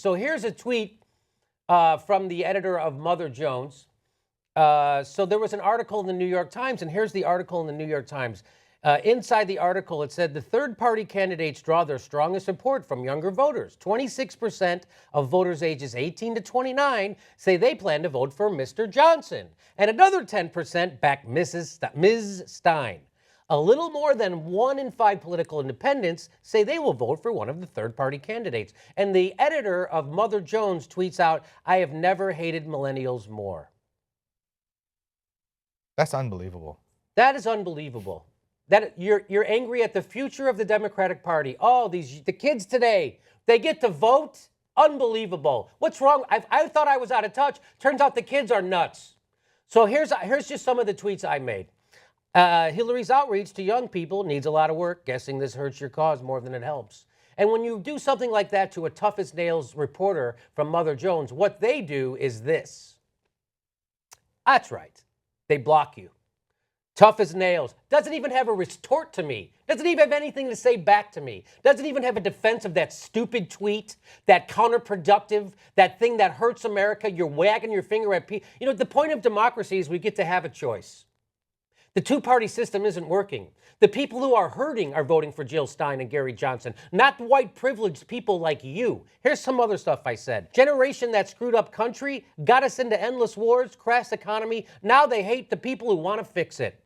So here's a tweet from the editor of Mother Jones. So there was an article in the New York Times, and here's the article in the New York Times. Inside the article, it said the third-party candidates draw their strongest support from younger voters. 26% of voters ages 18 to 29 say they plan to vote for Mr. Johnson, and another 10% back Ms. Stein. A little more than 1 in 5 political independents say they will vote for one of the third-party candidates. And the editor of Mother Jones tweets out, "I have never hated millennials more." That's unbelievable. That is unbelievable. That you're angry at the future of the Democratic Party. Oh, the kids today, they get to vote? Unbelievable. What's wrong? I thought I was out of touch. Turns out the kids are nuts. So here's just some of the tweets I made. Hillary's outreach to young people needs a lot of work. Guessing this hurts your cause more than it helps. And when you do something like that to a tough-as-nails reporter from Mother Jones, what they do is this. That's right. They block you. Tough as nails. Doesn't even have a retort to me. Doesn't even have anything to say back to me. Doesn't even have a defense of that stupid tweet, that counterproductive, that thing that hurts America. You're wagging your finger at people. You know, the point of democracy is we get to have a choice. The two-party system isn't working. The people who are hurting are voting for Jill Stein and Gary Johnson, not white privileged people like you. Here's some other stuff I said. Generation that screwed up country, got us into endless wars, crashed economy. Now they hate the people who want to fix it.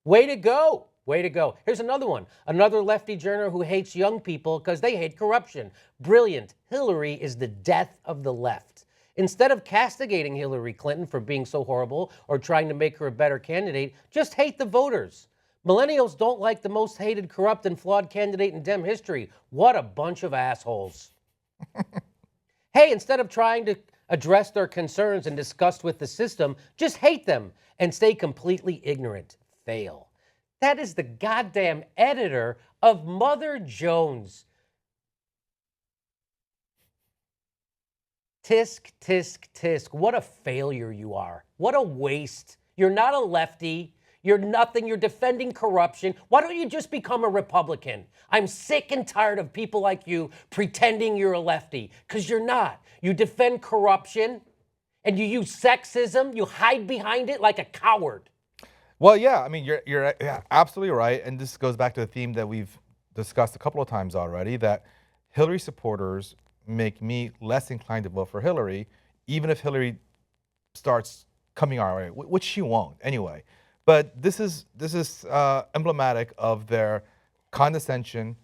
Way to go. Way to go. Here's another one. Another lefty journo who hates young people because they hate corruption. Brilliant. Hillary is the death of the left. Instead of castigating Hillary Clinton for being so horrible or trying to make her a better candidate, just hate the voters. Millennials don't like the most hated, corrupt, and flawed candidate in Dem history. What a bunch of assholes. Hey, instead of trying to address their concerns and disgust with the system, just hate them and stay completely ignorant. Fail. That is the goddamn editor of Mother Jones. Tisk, tisk, tisk. What a failure you are. What a waste. You're not a lefty. You're nothing. You're defending corruption. Why don't you just become a Republican? I'm sick and tired of people like you pretending you're a lefty, because you're not. You defend corruption and you use sexism. You hide behind it like a coward. Well, yeah, I mean, you're absolutely right. And this goes back to the theme that we've discussed a couple of times already, that Hillary supporters make me less inclined to vote for Hillary, even if Hillary starts coming our way, which she won't anyway. But this is emblematic of their condescension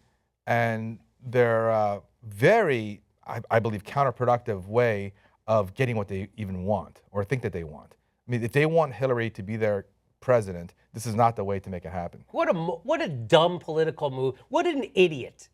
and their very, I believe, counterproductive way of getting what they even want or think that they want. I mean, if they want Hillary to be their president, this is not the way to make it happen. What a dumb political move. What an idiot.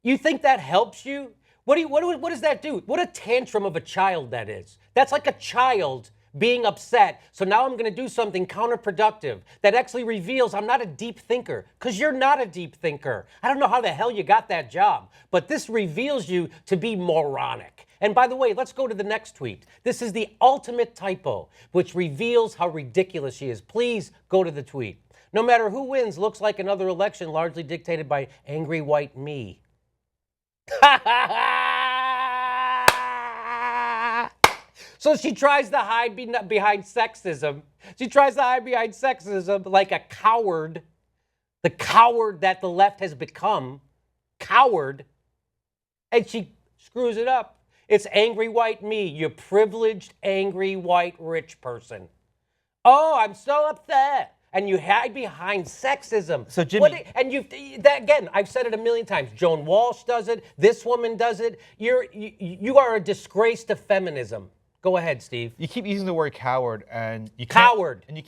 You think that helps you? What does that do? What a tantrum of a child that is. That's like a child being upset. So now I'm going to do something counterproductive that actually reveals I'm not a deep thinker, because you're not a deep thinker. I don't know how the hell you got that job, but this reveals you to be moronic. And by the way, let's go to the next tweet. This is the ultimate typo, which reveals how ridiculous she is. Please go to the tweet. No matter who wins, looks like another election largely dictated by angry white me. So she tries to hide behind sexism. She tries to hide behind sexism like a coward. The coward that the left has become. Coward. And she screws it up. It's angry white me, you privileged, angry, white, rich person. Oh, I'm so upset. And you hide behind sexism. So Jimmy, again, I've said it a million times. Joan Walsh does it. This woman does it. You are a disgrace to feminism. Go ahead, Steve. You keep using the word coward, and you coward, and you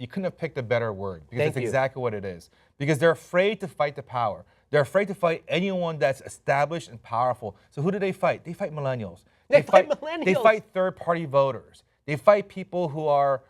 couldn't have picked a better word, because that's exactly what it is. Because they're afraid to fight the power. They're afraid to fight anyone that's established and powerful. So who do they fight? They fight millennials. They fight millennials. They fight third-party voters. They fight people who are,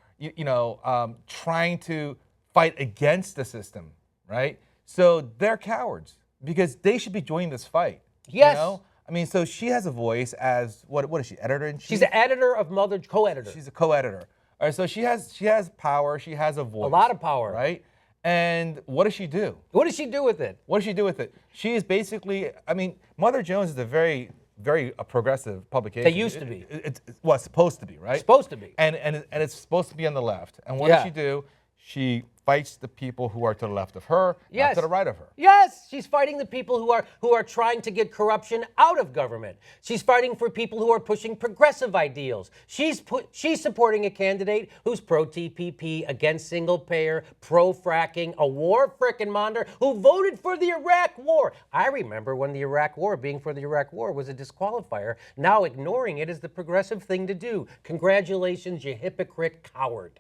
trying to fight against the system, right? So they're cowards, because they should be joining this fight. Yes. You know? I mean, so she has a voice as, what is she, editor-in-chief? She's the editor of Mother, co-editor. She's a co-editor. All right, so she has power, she has a voice. A lot of power. Right? And what does she do? What does she do with it? What does she do with it? She is basically, I mean, Mother Jones is a very very progressive publication. They used to be. It's well, supposed to be, right? Supposed to be. And it's supposed to be on the left. And what Yeah. does she do? She fights the people who are to the left of her, not to the right of her. Yes, she's fighting the people who are trying to get corruption out of government. She's fighting for people who are pushing progressive ideals. She's supporting a candidate who's pro-TPP, against single payer, pro-fracking, a war frickin' monder who voted for the Iraq War. I remember when the Iraq War, being for the Iraq War, was a disqualifier. Now ignoring it is the progressive thing to do. Congratulations, you hypocrite coward.